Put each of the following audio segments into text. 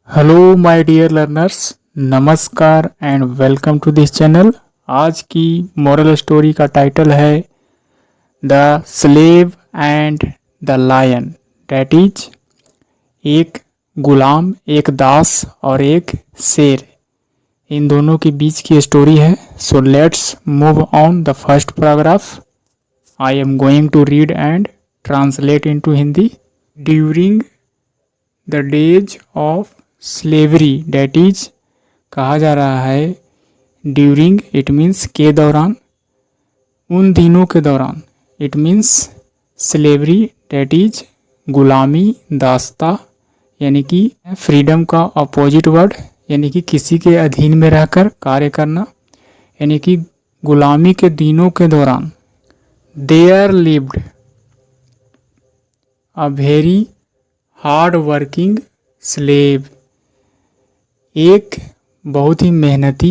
Hello my dear learners, namaskar and welcome to this channel. आज की moral story का title है the slave and the lion. That is एक गुलाम, एक दास और एक शेर, इन दोनों के बीच की स्टोरी है। So let's move on the first paragraph. I am going to read and translate into Hindi. During the days of slavery, that is कहा जा रहा है ड्यूरिंग, इट मीन्स के दौरान, उन दिनों के दौरान। It means slavery, that is गुलामी, दास्ता, यानी कि फ्रीडम का अपोजिट वर्ड, यानी कि किसी के अधीन में रहकर कार्य करना, यानी कि गुलामी के दिनों के दौरान। There lived a very hard working slave, एक बहुत ही मेहनती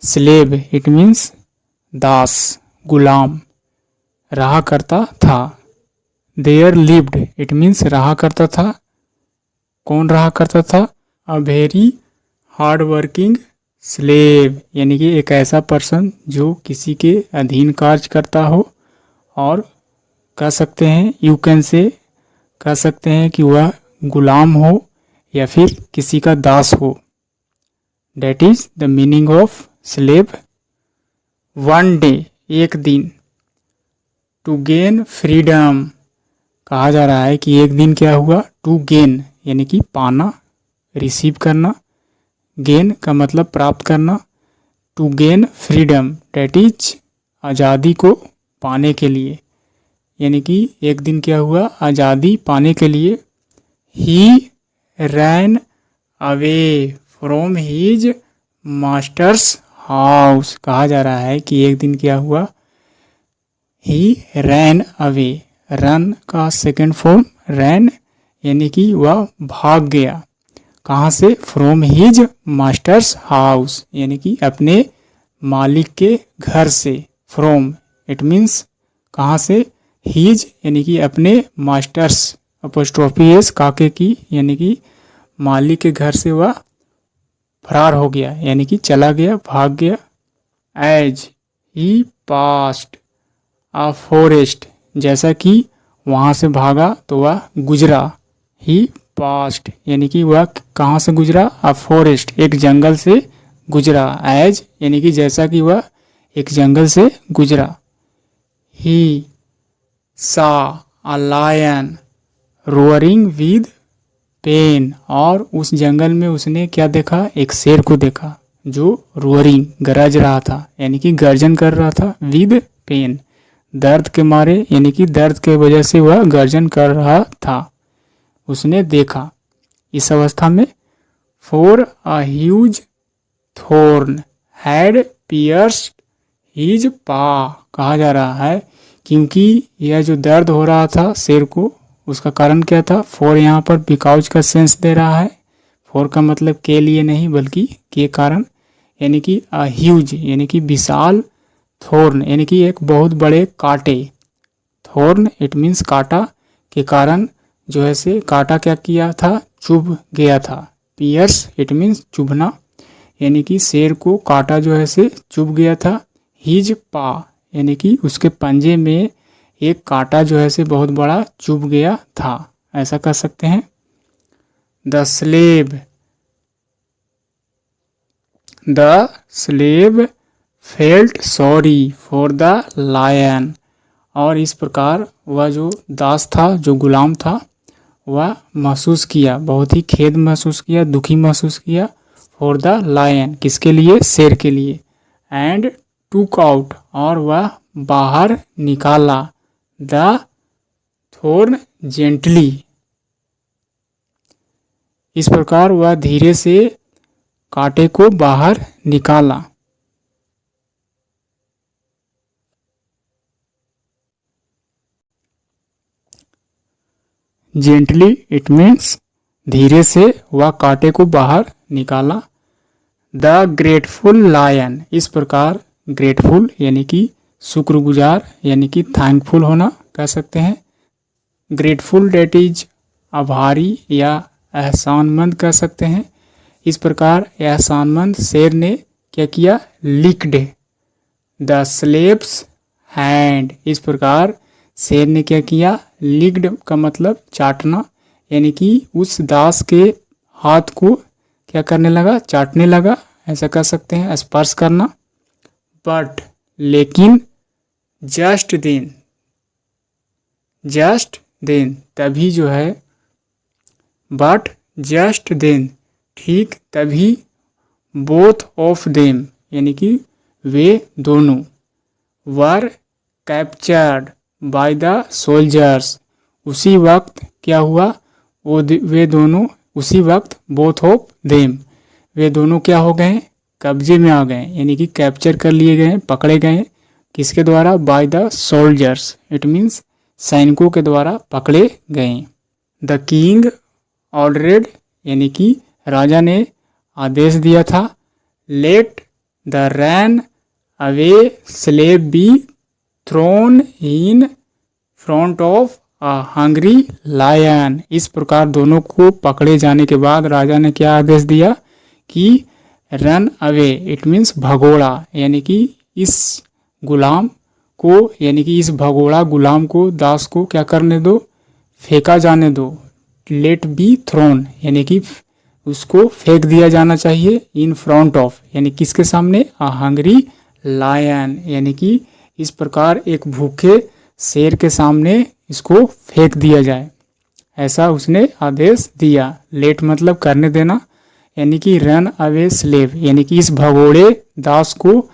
स्लेव, इट मीन्स दास, गुलाम, रहा करता था। देयर लिव्ड, इट मीन्स रहा करता था। कौन रहा करता था? अ वेरी हार्ड वर्किंग स्लेव, यानी कि एक ऐसा पर्सन जो किसी के अधीन कार्य करता हो, और कह सकते हैं यू कैन से, कह सकते हैं कि वह गुलाम हो या फिर किसी का दास हो। That is the meaning of slave. One day, एक दिन। To gain freedom, कहा जा रहा है कि एक दिन क्या हुआ? To gain यानी कि पाना, रिसीव करना। गेन का मतलब प्राप्त करना। To gain freedom, that is आज़ादी को पाने के लिए, यानी कि एक दिन क्या हुआ? आज़ादी पाने के लिए। He ran away from his masters house, कहा जा रहा है कि एक दिन क्या हुआ? ही रैन अवे, रन का सेकेंड फॉर्म रैन, यानी कि वह भाग गया। कहाँ से? फ्रॉम हीज मास्टर्स हाउस, यानी कि अपने मालिक के घर से। फ्रॉम इट मीन्स कहाँ से? हीज यानी कि अपने, मास्टर्स अपोस्ट्रोफी एस काके की, यानी कि मालिक के घर से वह फरार हो गया, यानी कि चला गया, भाग गया। As he passed a forest, जैसा कि वहाँ से भागा तो वह गुजरा। ही पास्ट यानी कि वह कहाँ से गुजरा? अ फॉरेस्ट, एक जंगल से गुजरा। एज यानी कि जैसा कि वह एक जंगल से गुजरा। He saw a lion roaring with pain, और उस जंगल में उसने क्या देखा? एक शेर को देखा जो रोअरिंग, गरज रहा था, यानी कि गर्जन कर रहा था। विद पेन, दर्द के मारे, यानी कि दर्द के वजह से वह गर्जन कर रहा था, उसने देखा। इस अवस्था में for a huge thorn had pierced his पा, कहा जा रहा है क्योंकि यह जो दर्द हो रहा था शेर को, उसका कारण क्या था? फॉर यहाँ पर बिकॉज का सेंस दे रहा है। फॉर का मतलब के लिए नहीं, बल्कि के कारण, यानी कि अ ह्यूज यानी कि विशाल, थॉर्न यानी कि एक बहुत बड़े कांटे। थॉर्न इट मीन्स कांटा के कारण जो है से कांटा क्या किया था? चुभ गया था। पियर्स इट मीन्स चुभना, यानी कि शेर को कांटा जो है से चुभ गया था। हिज पा यानी कि उसके पंजे में एक कांटा जो है से बहुत बड़ा चुभ गया था, ऐसा कह सकते हैं। The slave felt sorry for the lion, और इस प्रकार वह जो दास था, जो गुलाम था, वह महसूस किया, बहुत ही खेद महसूस किया, दुखी महसूस किया। फॉर द लायन, किसके लिए? शेर के लिए। एंड टूक आउट, और वह बाहर निकाला, द थॉर्न जेंटली, इस प्रकार वह धीरे से कांटे को बाहर निकाला। जेंटली इट मीन्स धीरे से वह कांटे को बाहर निकाला। द ग्रेटफुल लायन, इस प्रकार ग्रेटफुल यानी कि शुक्रगुजार, यानी कि थैंकफुल होना कह सकते हैं। ग्रेटफुल डेट इज आभारी या एहसानमंद कह सकते हैं। इस प्रकार एहसानमंद शेर ने क्या किया, लिक्ड द स्लेव्स हैंड। इस प्रकार शेर ने क्या किया, लिक्ड का मतलब चाटना, यानी कि उस दास के हाथ को क्या करने लगा, चाटने लगा, ऐसा कर सकते हैं, स्पर्श करना। बट लेकिन जस्ट देन तभी जो है, बट जस्ट देन ठीक तभी, बोथ ऑफ देम यानी कि वे दोनों, वर कैप्चर्ड बाय द सोल्जर्स। उसी वक्त क्या हुआ, वे दोनों उसी वक्त, बोथ ऑफ देम वे दोनों क्या हो गए, कब्जे में आ गए, यानी कि कैप्चर कर लिए गए, पकड़े गए। किसके द्वारा, by the soldiers, it means सैनिकों के द्वारा पकड़े गए। द किंग ऑर्डरेड यानी कि राजा ने आदेश दिया था, let the ran away slave be thrown in front of a hungry lion. इस प्रकार दोनों को पकड़े जाने के बाद राजा ने क्या आदेश दिया कि रन अवे, इट मीन्स भगोड़ा, यानी कि इस गुलाम को, यानी कि इस भगोड़ा गुलाम को, दास को क्या करने दो, फेंका जाने दो। लेट बी थ्रोन यानी कि उसको फेंक दिया जाना चाहिए, इन फ्रंट ऑफ यानी किसके सामने, अ हंग्री लायन, यानी कि इस प्रकार एक भूखे शेर के सामने इसको फेंक दिया जाए, ऐसा उसने आदेश दिया। लेट मतलब करने देना, यानी कि रन अवे स्लेव यानी कि इस भगोड़े दास को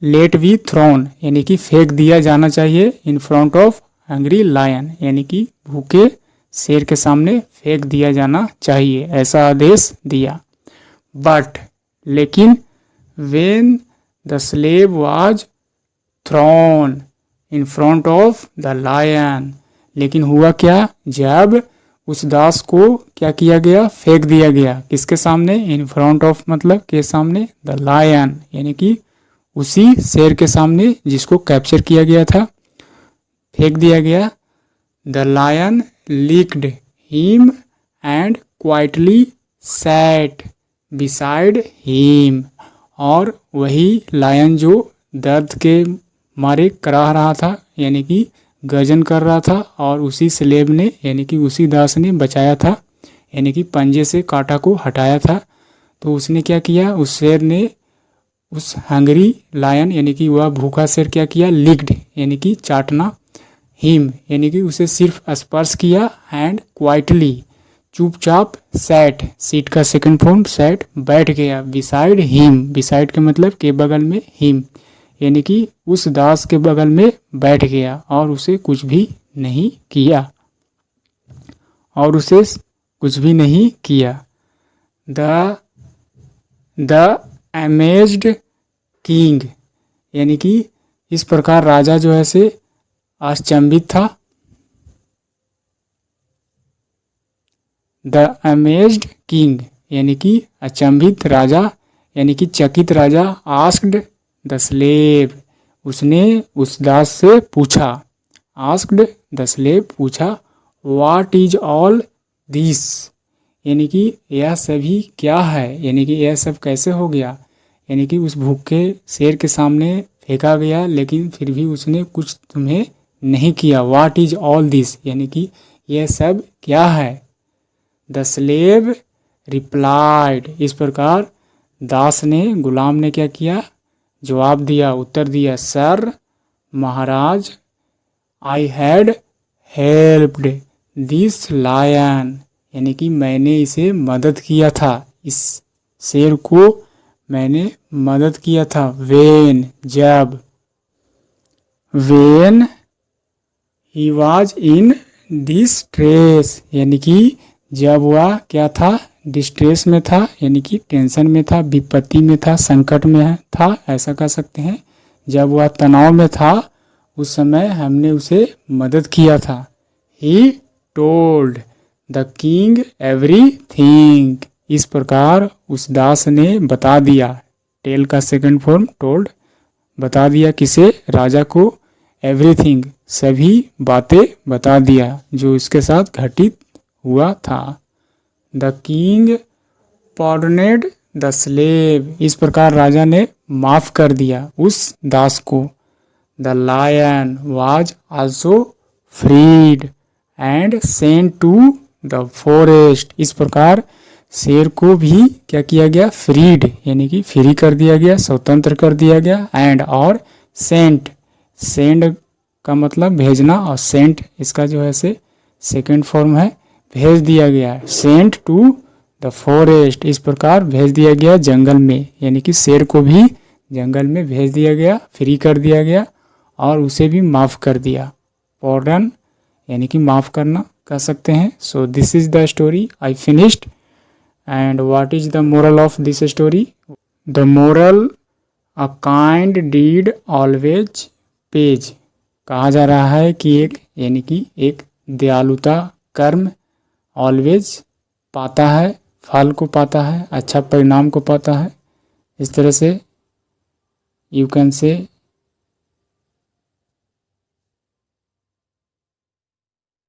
लेट बी थ्रोन यानी कि फेंक दिया जाना चाहिए, in front of hungry lion यानी कि भूखे शेर के सामने फेंक दिया जाना चाहिए, ऐसा आदेश दिया। बट लेकिन when the slave was thrown in front of the lion, लेकिन हुआ क्या, जब उस दास को क्या किया गया, फेंक दिया गया, किसके सामने, इन फ्रंट ऑफ मतलब के सामने, द लायन यानी कि उसी शेर के सामने जिसको कैप्चर किया गया था, फेंक दिया गया। The lion licked him and quietly sat beside him, और वही लायन जो दर्द के मारे कराह रहा था, यानी कि गर्जन कर रहा था, और उसी स्लेव ने यानी कि उसी दास ने बचाया था, यानी कि पंजे से कांटा को हटाया था। तो उसने क्या किया, उस शेर ने उस हंगरी लायन यानी कि वह भूखा शेर क्या किया, लिक्ड यानी कि चाटना, हिम यानी कि उसे सिर्फ स्पर्श किया, एंड क्वाइटली चुपचाप, सैट सीट का सेकंड फॉर्म सैट बैठ गया, बिसाइड हिम, बिसाइड के मतलब के बगल में, हिम यानी कि उस दास के बगल में बैठ गया, और उसे कुछ भी नहीं किया, और उसे कुछ भी नहीं किया। द अमेज्ड किंग यानी कि इस प्रकार राजा जो है से आश्चंबित था। द अमेज्ड किंग यानी कि अचंभित राजा, यानी कि चकित राजा, आस्क्ड द स्लेव उसने उस दास से पूछा, आस्क्ड द स्लेव पूछा, व्हाट इज ऑल दिस यानी कि यह सभी क्या है, यानी कि यह सब कैसे हो गया, यानी कि उस भूखे शेर के सामने फेंका गया, लेकिन फिर भी उसने कुछ तुम्हें नहीं किया। व्हाट इज ऑल दिस यानी कि यह सब क्या है। द स्लेव रिप्लाइड इस प्रकार दास ने, गुलाम ने क्या किया, जवाब दिया, उत्तर दिया, सर महाराज, I had helped this lion यानी कि मैंने इसे मदद किया था, इस शेर को मैंने मदद किया था। वेन जब, when he was in distress यानी कि जब वह क्या था, डिस्ट्रेस में था, यानी कि टेंशन में था, विपत्ति में था, संकट में था, ऐसा कह सकते हैं। जब वह तनाव में था उस समय हमने उसे मदद किया था। He told the king everything इस प्रकार उस दास ने बता दिया, टेल का सेकंड फॉर्म टोल्ड, बता दिया किसे, राजा को, एवरीथिंग सभी बातें बता दिया जो इसके साथ घटित हुआ था। The king pardoned the slave, इस प्रकार राजा ने माफ कर दिया उस दास को। The lion was also freed and sent to the forest, इस प्रकार शेर को भी क्या किया गया, फ्रीड यानी कि फ्री कर दिया गया, स्वतंत्र कर दिया गया। एंड और सेंट, सेंड का मतलब भेजना और सेंट इसका जो है से सेकेंड फॉर्म है, भेज दिया गया। सेंट टू द फॉरेस्ट, इस प्रकार भेज दिया गया जंगल में, यानी कि शेर को भी जंगल में भेज दिया गया, फ्री कर दिया गया और उसे भी माफ़ कर दिया। पॉर्डन यानी कि माफ़ करना कह सकते हैं। So this is the story I finished. And what is the moral of this story? The moral, a kind deed always pays, कहा जा रहा है कि एक यानी कि एक दयालुता कर्म ऑलवेज पाता है, फल को पाता है, अच्छा परिणाम को पाता है। इस तरह से यू कैन से